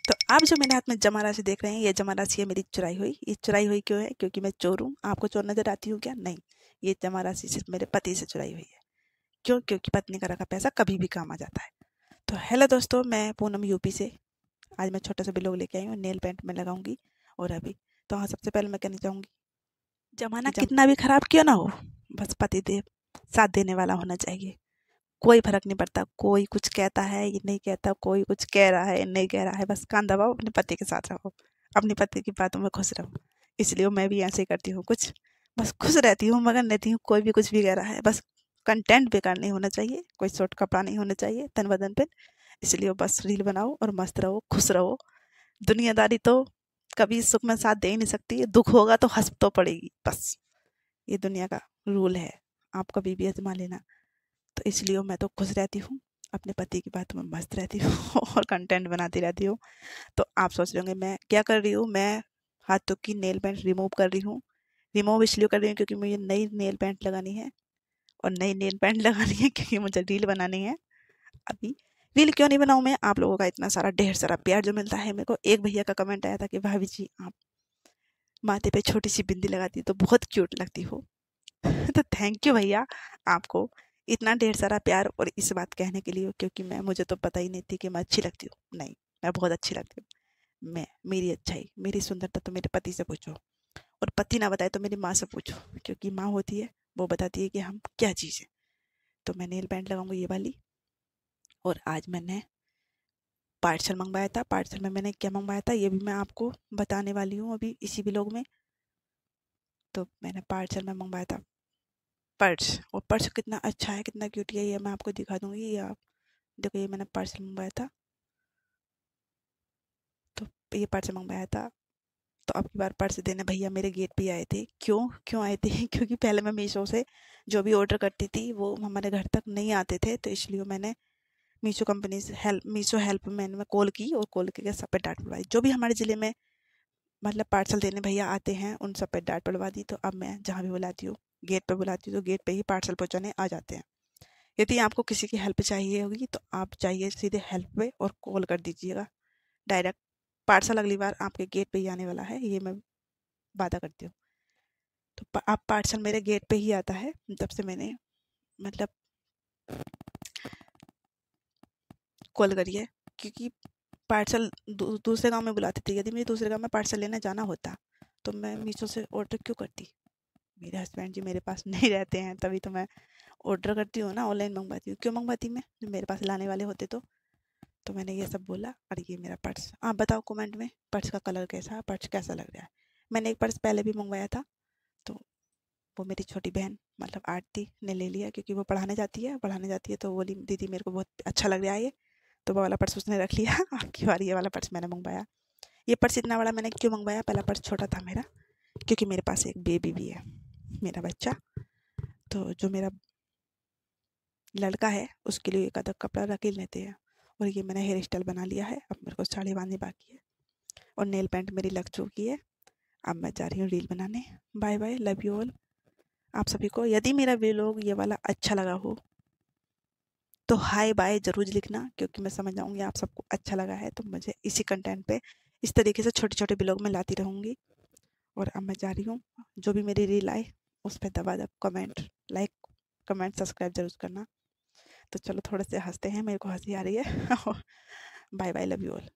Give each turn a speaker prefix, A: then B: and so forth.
A: तो आप जो मेरे हाथ में जमा राशि देख रहे हैं, ये जमा राशि है मेरी चुराई हुई। ये चुराई हुई क्यों है? क्योंकि मैं चोर हूँ। आपको चोर नजर आती हूँ क्या? नहीं, ये जमा राशि सिर्फ मेरे पति से चुराई हुई है। क्यों? क्योंकि पत्नी का रखा पैसा कभी भी काम आ जाता है। तो हेलो दोस्तों, मैं पूनम यूपी से आज मैं छोटा सा ब्लॉग लेके आई हूँ। नेल पेंट में लगाऊंगी। और अभी तो हाँ, सबसे पहले मैं कहना चाहूँगी, जमाना कितना भी खराब क्यों ना हो, बस पति देव साथ देने वाला होना चाहिए। कोई फर्क नहीं पड़ता, कोई कुछ कहता है ये नहीं कहता, कोई कुछ कह रहा है नहीं कह रहा है, बस कान दबाओ, अपने पति के साथ रहो, अपने पति की बातों में खुश रहो। इसलिए मैं भी ऐसे ही करती हूँ, कुछ बस खुश रहती हूँ, मगन रहती हूँ। कोई भी कुछ भी कह रहा है, बस कंटेंट बेकार नहीं होना चाहिए, कोई शॉर्ट कपड़ा नहीं होना चाहिए तन बदन पे। इसलिए बस रील बनाओ और मस्त रहो, खुश रहो। दुनियादारी तो कभी सुख में साथ दे ही नहीं सकती, दुख होगा तो हंस तो पड़ेगी। बस ये दुनिया का रूल है, आप कभी भी आजमा लेना। तो इसलिए मैं तो खुश रहती हूँ, अपने पति की बात में मस्त रहती हूँ और कंटेंट बनाती रहती हूँ। तो आप सोच रहे होंगे मैं क्या कर रही हूँ? मैं हाथों की नेल पेंट रिमूव कर रही हूँ। रिमूव इसलिए कर रही हूँ क्योंकि मुझे नई नेल पेंट लगानी है। और नई नेल पेंट लगानी है क्योंकि मुझे रील बनानी है। अभी रील क्यों नहीं बनाऊँ मैं? आप लोगों का इतना सारा ढेर सारा प्यार जो मिलता है मेरे को। एक भैया का कमेंट आया था कि भाभी जी आप माथे पे छोटी सी बिंदी लगाती तो बहुत क्यूट लगती हो। तो थैंक यू भैया आपको इतना ढेर सारा प्यार और इस बात कहने के लिए, क्योंकि मुझे तो पता ही नहीं थी कि मैं अच्छी लगती हूँ। नहीं, मैं बहुत अच्छी लगती हूँ। मेरी अच्छाई, मेरी सुंदरता तो मेरे पति से पूछो, और पति ना बताए तो मेरी माँ से पूछो, क्योंकि माँ होती है वो बताती है कि हम क्या चीज़ है। तो मैं नेल पेंट लगाऊंगी ये वाली। और आज मैंने पार्सल मंगवाया था। पार्सल में मैंने क्या मंगवाया था ये भी मैं आपको बताने वाली हूँ अभी इसी व्लॉग में। तो मैंने पार्सल में मंगवाया था पर्स। और पर्स कितना अच्छा है, कितना क्यूट है, ये मैं आपको दिखा दूंगी। ये आप देखो, ये मैंने पार्सल मंगवाया था। तो ये पार्सल मंगवाया था। तो अब की बार पर्स देने भैया मेरे गेट पे आए थे। क्यों क्यों आए थे? क्योंकि पहले मैं मीशो से जो भी ऑर्डर करती थी वो हमारे घर तक नहीं आते थे। तो इसलिए मैंने मीशो कंपनी से मीशो हेल्प मैंने कॉल की, और कॉल करके सब पे डांट पड़वाई। जो भी हमारे ज़िले में मतलब पार्सल देने भैया आते हैं उन सब पे डांट पड़वा दी। तो अब मैं जहाँ भी बुलाती हूँ, गेट पे बुलाती हूँ, तो गेट पे ही पार्सल पहुँचाने आ जाते हैं। यदि आपको किसी की हेल्प चाहिए होगी तो आप जाइए सीधे हेल्प पे और कॉल कर दीजिएगा। डायरेक्ट पार्सल अगली बार आपके गेट पे ही आने वाला है, ये मैं वादा करती हूँ। तो आप पार्सल मेरे गेट पे ही आता है। तब से मैंने मतलब कॉल करिए, क्योंकि पार्सल दूसरे गांव में बुलाते थे। यदि मुझे दूसरे गांव में पार्सल लेने जाना होता तो मैं मीशो से ऑर्डर क्यों करती? मेरे हस्बैंड जी मेरे पास नहीं रहते हैं, तभी तो मैं ऑर्डर करती हूँ ना, ऑनलाइन मंगवाती हूँ। क्यों मंगवाती मैं? जब मेरे पास लाने वाले होते तो मैंने ये सब बोला। और ये मेरा पर्स, आप बताओ कमेंट में पर्स का कलर कैसा, पर्स कैसा लग रहा है। मैंने एक पर्स पहले भी मंगवाया था, तो वो मेरी छोटी बहन मतलब आरती ने ले लिया, क्योंकि वो पढ़ाने जाती है तो बोली दीदी मेरे को बहुत अच्छा लग रहा है ये। तो वो वाला पर्स उसने रख लिया। आपकी बार ये वाला पर्स मैंने मंगवाया। ये पर्स इतना बड़ा मैंने क्यों मंगवाया? पहला पर्स छोटा था मेरा, क्योंकि मेरे पास एक बेबी भी है, मेरा बच्चा। तो जो मेरा लड़का है उसके लिए एक आधा कपड़ा रख ही लेते हैं। और ये मैंने हेयर स्टाइल बना लिया है, अब मेरे को साड़ी बांधनी बाकी है। और नेल पेंट मेरी लग चुकी है। अब मैं जा रही हूँ रील बनाने। Bye bye, love you all. आप सभी को यदि मेरा व्लॉग ये वाला अच्छा लगा हो तो हाय बाय ज़रूर लिखना, क्योंकि मैं समझ जाऊँगी आप सबको अच्छा लगा है। तो मुझे इसी कंटेंट पे इस तरीके से छोटे छोटे व्लॉग में लाती रहूँगी। और अब मैं जा रही हूँ। जो भी मेरी रील आए उस पर दबा कमेंट, लाइक, कमेंट, सब्सक्राइब जरूर करना। तो चलो थोड़े से हंसते हैं, मेरे को हंसी आ रही है। Bye bye, love you all.